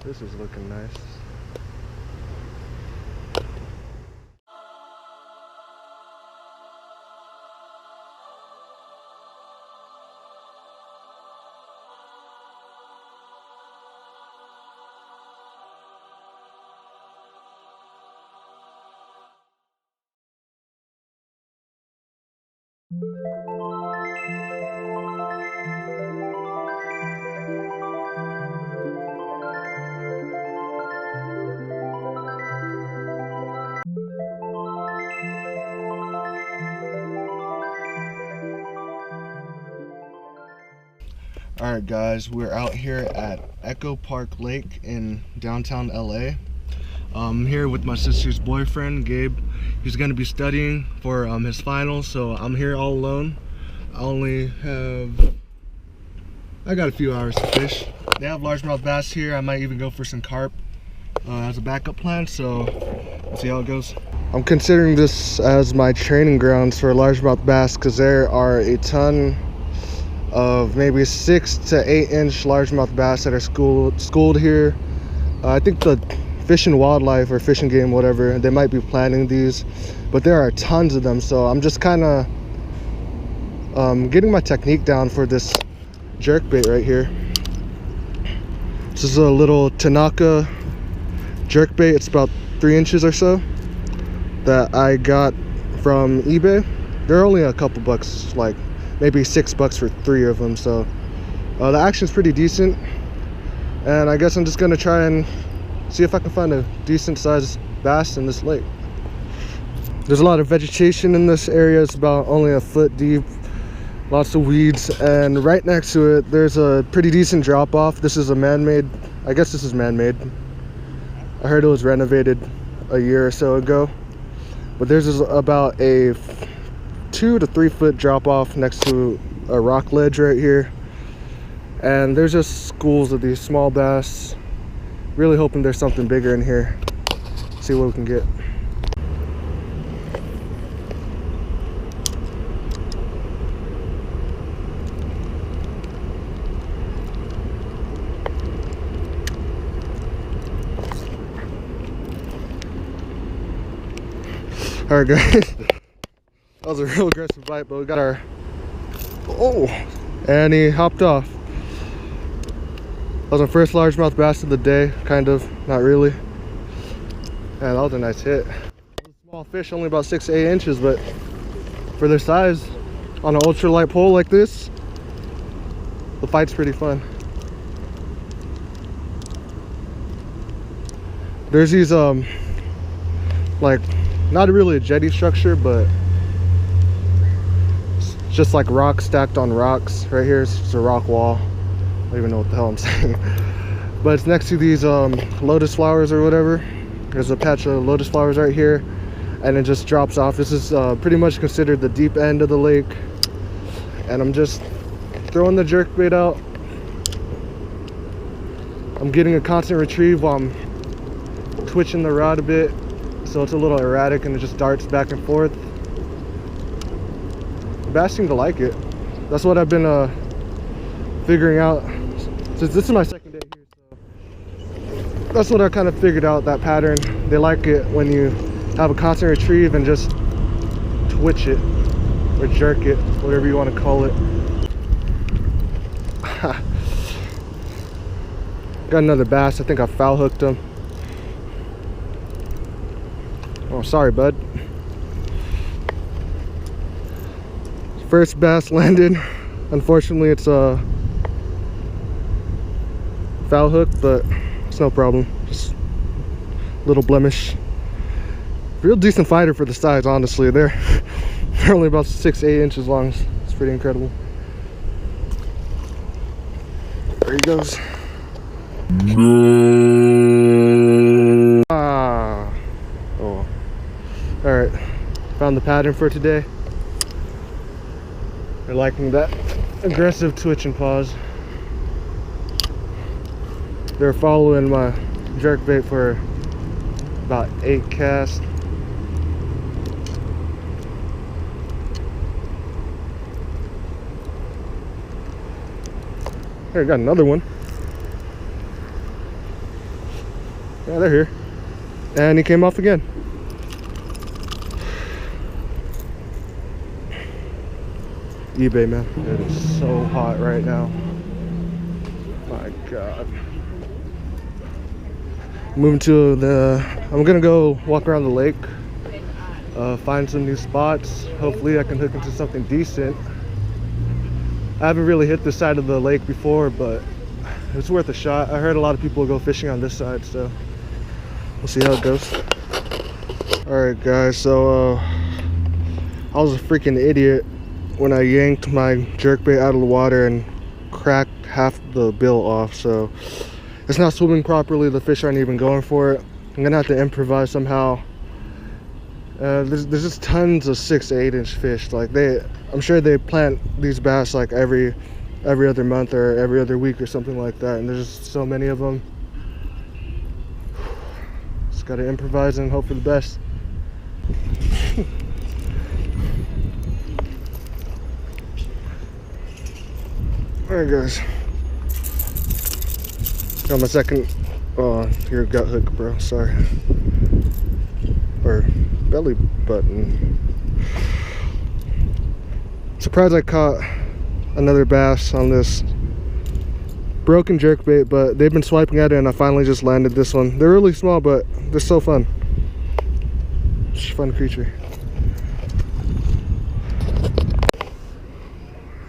This is looking nice. Alright guys, we're out here at Echo Park Lake in downtown LA. I'm here with my sister's boyfriend, Gabe. He's going to be studying for his finals, so I'm here all alone. I got a few hours to fish. They have largemouth bass here. I might even go for some carp as a backup plan, so let's see how it goes. I'm considering this as my training grounds for largemouth bass because there are a ton of maybe 6 to 8 inch largemouth bass that are schooled here. I think the Fish and Wildlife or Fish and Game, whatever, they might be planning these, but there are tons of them. So I'm just kind of getting my technique down for this jerkbait right here. This is a little Tanaka jerkbait. It's about 3 inches or so that I got from eBay. They're only a couple bucks, like maybe $6 for 3 of them. So the action's pretty decent, and I guess I'm just gonna try and see if I can find a decent sized bass in this lake. There's a lot of vegetation in this area. It's about only a foot deep, lots of weeds, and right next to it there's a pretty decent drop off. This is a man-made, I guess this is man-made. I heard it was renovated a year or so ago, but there's about a 2 to 3 foot drop off next to a rock ledge right here, and there's just schools of these small bass. Really hoping there's something bigger in here. See what we can get. Alright guys, that was a real aggressive bite, but we got our, oh, and he hopped off. That was our first largemouth bass of the day, kind of, not really. And that was a nice hit. Small fish, only about 6 to 8 inches, but for their size, on an ultralight pole like this, the fight's pretty fun. There's these, like, not really a jetty structure, but it's just like rocks stacked on rocks. Right here, it's just a rock wall. I don't even know what the hell I'm saying, but it's next to these lotus flowers or whatever. There's a patch of lotus flowers right here, and it just drops off. This is pretty much considered the deep end of the lake, and I'm just throwing the jerkbait out. I'm getting a constant retrieve while I'm twitching the rod a bit, so it's a little erratic and it just darts back and forth. The bass seem to like it. That's what I've been figuring out since this is my second day here, so that's what I kind of figured out, that pattern. They like it when you have a constant retrieve and just twitch it or jerk it, whatever you want to call it. Got another bass. I think I foul hooked him. Oh, sorry bud. First bass landed. Unfortunately it's a foul hook, but it's no problem. Just a little blemish. Real decent fighter for the size, honestly. They're only about 6 to 8 inches long. It's pretty incredible. There he goes. Ah. Oh. Alright. Found the pattern for today. They're liking that aggressive twitch and pause. They're following my jerkbait for about 8 casts. Here, got another one. Yeah, they're here. And he came off again. eBay, man. It is so hot right now. My God. Moving to I'm gonna go walk around the lake, find some new spots. Hopefully I can hook into something decent. I haven't really hit this side of the lake before, but it's worth a shot. I heard a lot of people go fishing on this side, so we'll see how it goes. Alright guys, so I was a freaking idiot when I yanked my jerkbait out of the water and cracked half the bill off, so it's not swimming properly. The fish aren't even going for it. I'm gonna have to improvise somehow. There's just tons of 6 to 8 inch fish. Like I'm sure they plant these bass like every other month or every other week or something like that, and there's just so many of them. Just gotta improvise and hope for the best. Alright guys, got my second your gut hook, bro, sorry, or belly button. Surprised I caught another bass on this broken jerkbait, but they've been swiping at it and I finally just landed this one. They're really small, but they're so fun. It's a fun creature.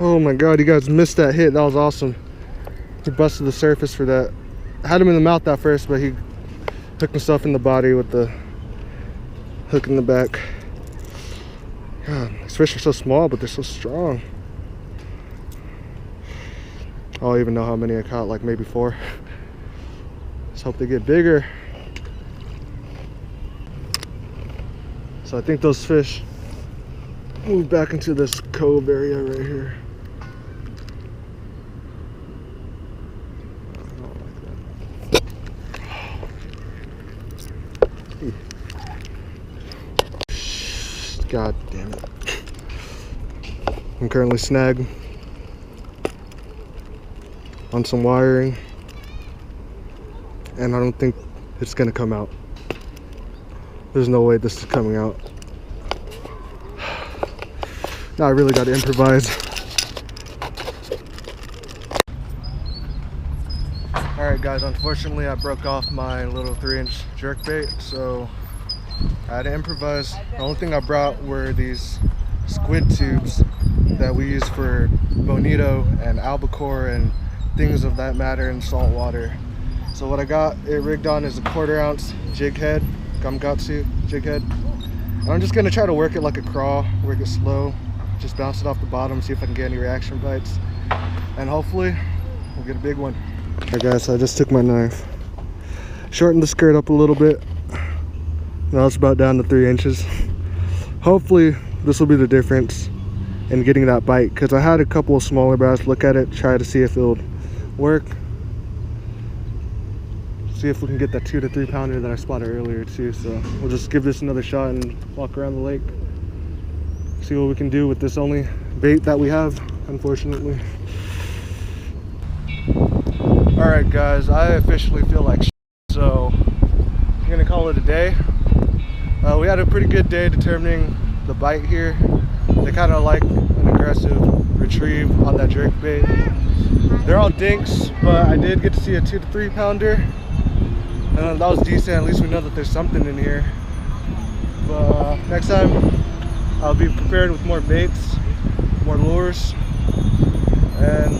Oh my God, you guys missed that hit. That was awesome. He busted the surface for that. I had him in the mouth at first, but he hooked himself in the body with the hook in the back. God, these fish are so small, but they're so strong. I don't even know how many I caught, like maybe 4. Let's hope they get bigger. So I think those fish move back into this cove area right here. God damn it. I'm currently snagged on some wiring, and I don't think it's gonna come out. There's no way this is coming out. Now I really gotta improvise. Alright guys, unfortunately I broke off my little 3-inch jerkbait, so I had to improvise. The only thing I brought were these squid tubes that we use for bonito and albacore and things of that matter in salt water. So what I got it rigged on is a 1/4 ounce jig head, Gamgatsu jig head. And I'm just gonna try to work it like a crawl, work it slow, just bounce it off the bottom, see if I can get any reaction bites, and hopefully we'll get a big one. Alright guys, so I just took my knife, shortened the skirt up a little bit. Now it's about down to 3 inches. Hopefully this will be the difference in getting that bite, because I had a couple of smaller bass look at it, try to see if it would work. See if we can get that 2 to 3 pounder that I spotted earlier too. So we'll just give this another shot and walk around the lake, see what we can do with this only bait that we have, unfortunately. Alright guys, I officially feel like shit, so I'm gonna call it a day. We had a pretty good day determining the bite here. They kind of like an aggressive retrieve on that jerkbait. They're all dinks, but I did get to see a 2 to 3 pounder. And that was decent. At least we know that there's something in here. But next time I'll be prepared with more baits, more lures, and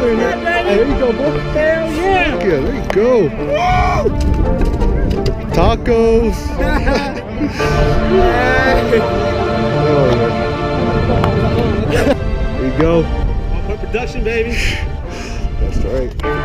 in there. Hey, there you go, boy. Hell yeah. Yeah, there you go. Tacos. Oh, yeah. There you go. One production, baby. That's right.